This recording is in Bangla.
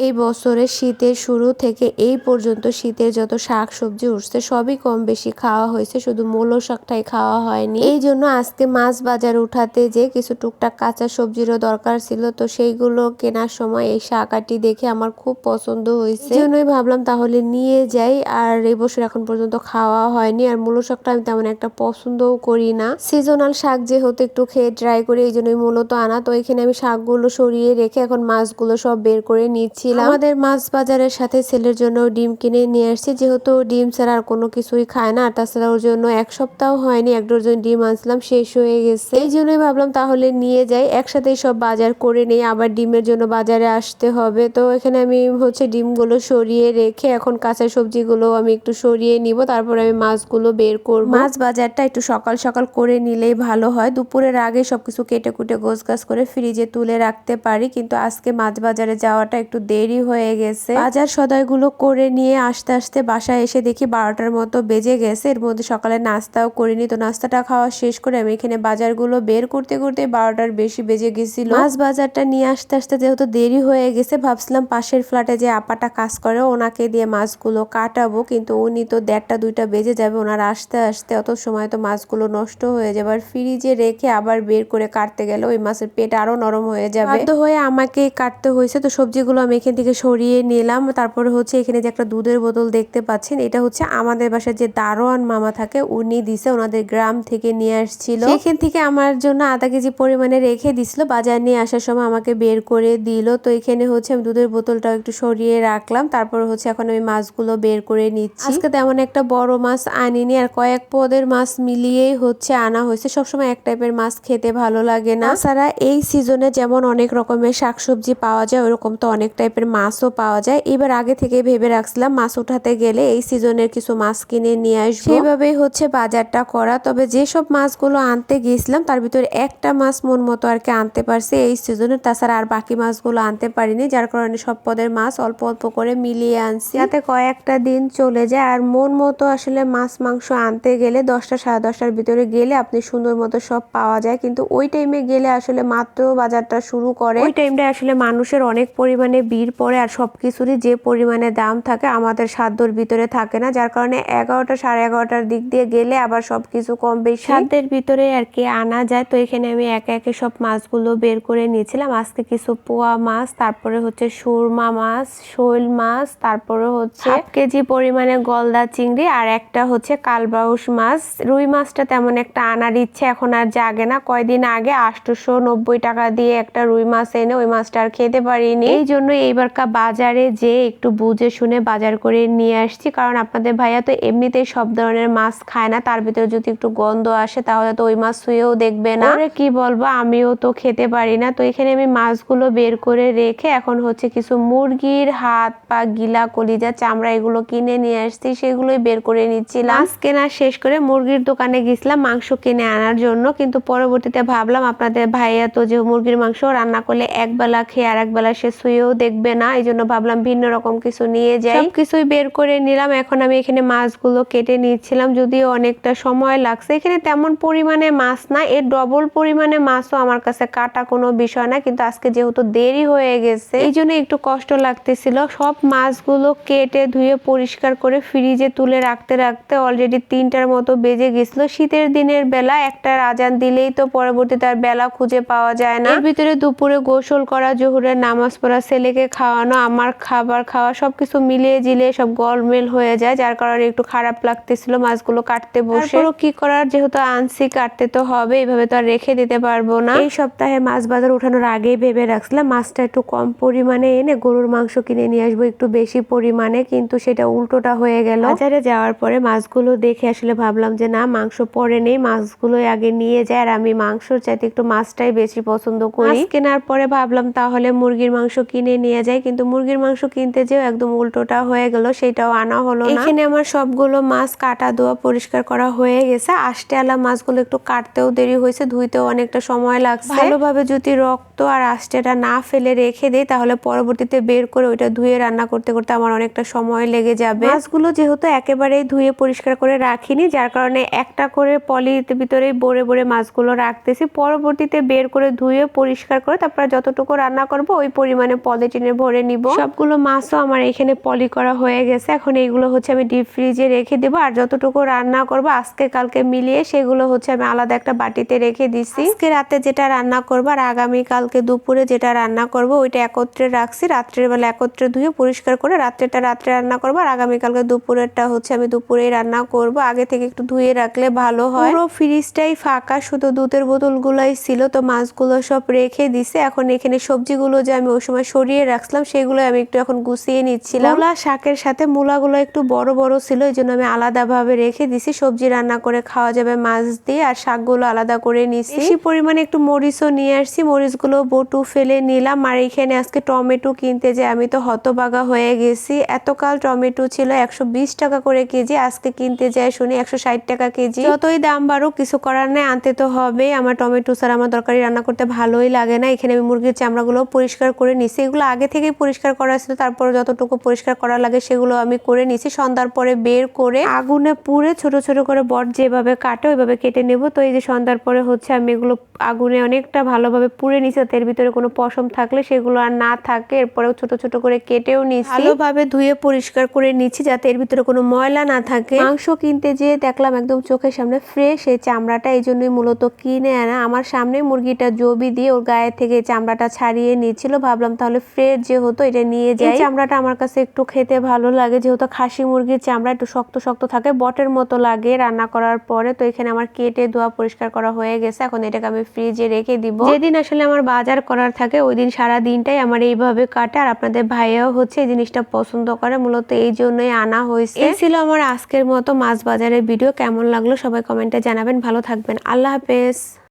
এই বছরের শীতের শুরু থেকে এই পর্যন্ত শীতের যত শাকসবজি উঠছে সবই কম বেশি খাওয়া হয়েছে, শুধু মূলো শাকটাই খাওয়া হয়নি। এই জন্য আজকে মাছ বাজার উঠাতে যে কিছু টুকটাক কাঁচা সবজিরও দরকার ছিল, তো সেইগুলো কেনার সময় এই শাকাটি দেখে আমার খুব পছন্দ হয়েছে, এই জন্যই ভাবলাম তাহলে নিয়ে যাই। আর এই বছর এখন পর্যন্ত খাওয়া হয়নি, আর মূলো শাকটা আমি তেমন একটা পছন্দও করি না। সিজনাল শাক যেহেতু একটু খেয়ে ট্রাই করি, এই জন্যই মূলত আনা। তো এখানে আমি শাকগুলো সরিয়ে রেখে এখন মাছগুলো সব বের করে নিচ্ছি। আমাদের মাছ বাজারের সাথে ছেলের জন্য ডিম কিনে নিয়ে আসছি, যেহেতু ডিম ছাড়া আর কোনো কিছুই খায় না। আর তাছাড়া ওর জন্য এক সপ্তাহ হয়নি 1 ডজন ডিম আনছিলাম, শেষ হয়ে গেছে। এই জন্যই ভাবলাম তাহলে নিয়ে যাই, একসাথেই সব বাজার করে নেই, আবার ডিমের জন্য বাজারে আসতে হবে। তো এখানে আমি ডিমগুলো সরিয়ে রেখে এখন কাঁচা সবজিগুলো আমি একটু সরিয়ে নিব, তারপর আমি মাছগুলো বের করব। মাছ বাজারটা একটু সকাল সকাল করে নিলেই ভালো হয়, দুপুরের আগে সবকিছু কেটে কুটে গোছগাছ করে ফ্রিজে তুলে রাখতে পারি। কিন্তু আজকে মাছ বাজারে যাওয়াটা একটু দেরি হয়ে গেছে। বাজার সদাইগুলো করে নিয়ে আস্তে আস্তে বাসায় এসে দেখি 12টার মতো বেজে গেছে। এর মধ্যে সকালে নাস্তাও করিনি, তো নাস্তাটা খাওয়া শেষ করে আমি এখানে বাজারগুলো বের করতে করতে 12টার বেশি বেজে গেছিল। মাছ বাজারটা নিয়ে আসতে আসতে যেহেতু দেরি হয়ে গেছে, ভাবছিলাম পাশের ফ্ল্যাটে যে আপাটা কাজ করে ওনাকে দিয়ে মাছগুলো কাটাবো, কিন্তু উনি তো 1:30 2টা বেজে যাবে ওনার আসতে আসতে, অত সময় তো মাছগুলো নষ্ট হয়ে যাবে। আর ফ্রিজে রেখে আবার বের করে কাটতে গেলে ওই মাছের পেট আরো নরম হয়ে যাবে, বাধ্য হয়ে আমাকে কাটতে হয়েছে। তো সবজিগুলো আমি এখান থেকে সরিয়ে নিলাম। তারপরে এখানে যে একটা দুধের বোতল দেখতে পাচ্ছেন, এটা আমাদের বাসায় যে দারোয়ান মামা থাকে উনি দিছে, ওনাদের গ্রাম থেকে নিয়ে আসছিল। সেখান থেকে আমার জন্য আধা কেজি পরিমাণে রেখে দিছিল, বাজার নিয়ে আসার সময় আমাকে বের করে দিল। তো এখানে আমি দুধের বোতলটাও একটু সরিয়ে রাখলাম। তারপর এখন আমি মাছগুলো বের করে নিচ্ছি। আজকে তেমন একটা বড় মাছ আনিনি, আর কয়েক পদের মাছ মিলিয়েই আনা হয়েছে। সবসময় এক টাইপের মাছ খেতে ভালো লাগে না। তাছাড়া এই সিজনে যেমন অনেক রকমের শাকসবজি পাওয়া যায়, ওরকম তো অনেক টাইপের মাছও পাওয়া যায়। এবার আগে থেকে ভেবে রাখছিলাম মাছ উঠাতে গেলে এই সিজনের কিছু মাছ কিনে নিয়ে আসবো, সেইভাবেই বাজারটা করা। তবে যেসব মাছগুলো আনতে গিয়েছিলাম তার ভিতরে একটা মাছ মন মতো আর কি আনতে পারছি এই সিজনে, তাছাড়া আর বাকি মাছগুলো আনতে পারিনি, যার কারণে সব পদের মাছ অল্প অল্প করে মিলিয়ে আনছি, যাতে কয়েকটা দিন চলে যায়। আর মন মতো আসলে মাছ মাংস আনতে গেলে 10টা 10:30টার ভিতরে গেলে আপনি সুন্দর মতো সব পাওয়া যায়, কিন্তু ওই টাইমে গেলে আসলে মাত্র বাজারটা শুরু করে, ওই টাইমটা আসলে মানুষের অনেক পরিমাণে ভিড় পড়ে, আর সবকিছুরই যে পরিমাণে দাম থাকে আমাদের সাধ্যর ভিতরে থাকে না, যার কারণে 11টা 11:30টার দিক দিয়ে গেলে আবার সবকিছু কম বেশি সাধ্যের ভিতরে আর কি আনা যায়। তো এখানে আমি একে একে সব মাছগুলো বের করে নিয়েছিলাম। আজকে কিছু পোয়া মাছ, তারপরে সুরমা মাছ, শৈল মাছ, তারপরে 1/2 কেজি পরিমাণে গলদা চিংড়ি, আর একটা কালবাউস মাছ। রুই মাছটা তেমন একটা আনার ইচ্ছে এখন আর জাগে না, কয়দিন আগে 890 টাকা দিয়ে একটা রুই মাছ এনে ওই মাছটা আর খেতে পারিনি, এই জন্য এইবারকার বাজারে যে একটু বুঝে শুনে বাজার করে নিয়ে আসছি। কারণ আপনাদের ভাইয়া তো এমনিতেই সব ধরনের মাছ খায় না, তার ভিতরে যদি একটু গন্ধ আসে তাহলে তো ওই মাছ ছুঁয়েও দেখবে না। কি বলবো, আমিও তো খেতে পারি না। তো এখানে আমি মাছগুলো বের করে রেখে এখন কিছু মুরগির হাত পা গিলা কলিজা চামড়া এগুলো কিনে নিয়ে আসছি, সেগুলোই বের করে নিচ্ছিলাম। মাছ কেনা শেষ করে মুরগির দোকানে গেছিলাম মাংস কিনে আনার জন্য, কিন্তু পরবর্তীতে ভাবলাম আপনাদের ভাইয়া তো যে মুরগির মাংস রান্না করলে একবেলা খেয়ে আর একবেলা সে ছুঁয়েও দেখবে না, এই জন্য ভাবলাম ভিন্ন রকম কিছু নিয়ে যাই। সবকিছুই বের করে নিলাম। এখন আমি এখানে মাছগুলো কেটে নিচ্ছিলাম, যদিও অনেকটা সময় লাগছে। এখানে তেমন পরিমাণে মাছ না, এর ডবল পরিমাণে মাছও আমার কাছে কাটা কোনো বিষয় না, কিন্তু আজকে যেহেতু দেরি হয়ে গেছে এই জন্য একটু কষ্ট লাগতেছিল। সব মাছগুলো কেটে ধুয়ে পরিষ্কার করে ফ্রিজে তুলে রাখতে রাখতে অলরেডি 3টার মতো বেজে গেছিল। শীতের দিনের বেলা একটা আজান দিলেই তো পরবর্তীতে আর বেলা খুঁজে পাওয়া যায় না, এর ভিতরে দুপুরে গোসল করা, জোহরের নামাজ পড়া, ছেলেকে খাওয়ানো, আমার খাবার খাওয়া, সবকিছু মিলিয়ে জিলিয়ে সব গোলমেল হয়ে যায়, যার কারণে একটু খারাপ লাগতেছিল মাছগুলো কাটতে বসে। কি করার, যেহেতু আনছি কাটতে তো হবে, এইভাবে তো আর রেখে দিতে পারবো না। এই সপ্তাহে মাছ বাজার উঠানোর আগেই ভেবে রাখছিলাম মাছটা একটু কম পরিমাণে এনে গরুর মাংস কিনে নিয়ে আসবো একটু বেশি পরিমাণে, কিন্তু সেটা উল্টোটা হয়ে গেল। বাজারে যাওয়ার পরে মাছগুলো দেখে আসলে ভাবলাম যে না, মাংস পরে নেই, মাছগুলোই আগে নিয়ে যায়। আর আমি মাংসর চাইতে একটু মাছটাই বেশি পছন্দ করি। মাছ কেনার পরে ভাবলাম তাহলে মুরগির মাংস কিনে নিয়ে যাই, কিন্তু মুরগির মাংস কিনতে যেও একদম উল্টোটা হয়ে গেল, সেটাও আনা হলো না। এখানে আমার সবগুলো মাছ কাটা ধোয়া পরিষ্কার করা হয়ে গেছে। আষ্টে আলা মাছগুলো একটু কাটতেও দেরি হয়েছে, ধুইতেও অনেকটা সময় লাগছে। ভালোভাবে যদি রক্ত আর আষ্টেটা না ফেলে রেখে দেই তাহলে পরবর্তীতে বের করে ওইটা ধুয়ে রান্না করতে করতে আমার অনেকটা সময় লেগে যাবে। মাছগুলো যেহেতু একেবারেই ধুয়ে পরিষ্কার করে রাখিনি, যার কারণে একটা করে পলির ভিতরেই ভরে ভরে মাছগুলো রাখতেছি। পরবর্তীতে বের করে ধুয়ে পরিষ্কার করে তারপর যতটুকু রান্না করব ওই পরিমাণে পলিথিনের এখানে ভরে নিব। সবগুলো মাছও আমার এখানে পলি করা হয়ে গেছে। এখন এইগুলো হচ্ছে আমি ডিপ ফ্রিজে রেখে দেবো। আর যতটুকু রান্না করব আজকে কালকে মিলিয়ে সেগুলো হচ্ছে আমি আলাদা একটা বাটিতে রেখে দিছি। আজকে রাতে যেটা রান্না করব আর আগামী কালকে দুপুরে যেটা রান্না করব ওইটা একত্রে রাখছি। রাত্রের বেলা একত্রে ধুয়ে পরিষ্কার করে রাত্রেটা রাত্রে রান্না করব আর আগামী কালকে দুপুরেরটা হচ্ছে আমি দুপুরেই রান্না করব। আগে থেকে একটু ধুয়ে রাখলে ভালো হয়। পুরো ফ্রিজটাই ফাঁকা, শুধু দুধের বোতলগুলাই ছিল। তো মাছগুলো সব রেখে দিছে। এখন এখানে সবজিগুলো যে আমি ওই সময় সরিয়ে রাখছিলাম সেগুলো আমি একটু এখন গুছিয়ে নিচ্ছিলাম। মূলা শাকের সাথে মূলাগুলো একটু বড় বড় ছিল, এই জন্য আমি আলাদাভাবে রেখে দিছি। সবজি রান্না করে খাওয়া যাবে মাছ দিয়ে। আর শাকগুলো আলাদা করে নিছি। বেশি পরিমাণে একটু মরিচও নিয়ে আসছি, মরিচগুলো বটু ফেলে নিলাম। আর এখানে আজকে টমেটো কিনতে যে আমি তো হতবাগা হয়ে গেছি। এতকাল টমেটো ছিল 120 টাকা করে কেজি, আজকে কিনতে যায় শুনি 160 টাকা কেজি। যতই দাম বাড়ুক কিছু করার নেই, আনতে তো হবে। আমার টমেটো ছাড়া আমার তরকারি রান্না করতে ভালোই লাগে না। এখানে আমি মুরগির চামড়াগুলো পরিষ্কার করে নিছি। এগুলো আগে থেকেই পরিষ্কার করা ছিল, তারপর যতটুকু পরিষ্কার করা লাগে সেগুলো আমি করে নিছি। সন্ধ্যার পরে বের করে আগুনে পুড়ে ছোট ছোট করে বট যেভাবে কাটে ওইভাবে কেটে নেব। তো এই যে সন্ধ্যার পরে হচ্ছে আমি এগুলো আগুনে অনেকটা ভালোভাবে পুড়ে নিছি, এর ভিতরে কোনো পশম থাকলে সেগুলো আর না থাকে। এরপরেও ছোট ছোট করে কেটেও নিছি, ভালোভাবে ধুয়ে পরিষ্কার করে নিচ্ছি যাতে এর ভিতরে কোনো ময়লা না থাকে। মাংস কিনতে যেয়ে দেখলাম একদম চোখের সামনে ফ্রেশ এই চামড়াটা, এই জন্যই মূলত কিনে আনা। আমার সামনে মুরগিটা জবি দিয়ে ওর গায়ে থেকে চামড়াটা ছাড়িয়ে নিচ্ছিল। ভাবলাম তাহলে ফ্রেশ যেহেতু এটা নিয়ে যাই। চামড়াটা আমার কাছে একটু খেতে ভালো লাগে, যেহেতু খাসি মুরগির চামড়া একটু শক্ত শক্ত থাকে, বটের মতো লাগে রান্না করার পরে। তো এখানে আমার কেটে ধোয়া পরিষ্কার করা হয়ে গেছে। এখন এটাকে আমি ফ্রিজে রেখে দিব। যেদিন আসলে আমার বাজার করার থাকে ওই দিন সারা দিনটাই আমার এইভাবে কাটে। আর আপনাদের ভাইয়াও হচ্ছে এই জিনিসটা পছন্দ করে, মূলত এই জন্যই আনা হয়েছে। এই ছিল আমার আজকের মতো মাছ বাজারের ভিডিও। কেমন লাগলো সবাই কমেন্টে জানাবেন। ভালো থাকবেন, আল্লাহ হাফেজ।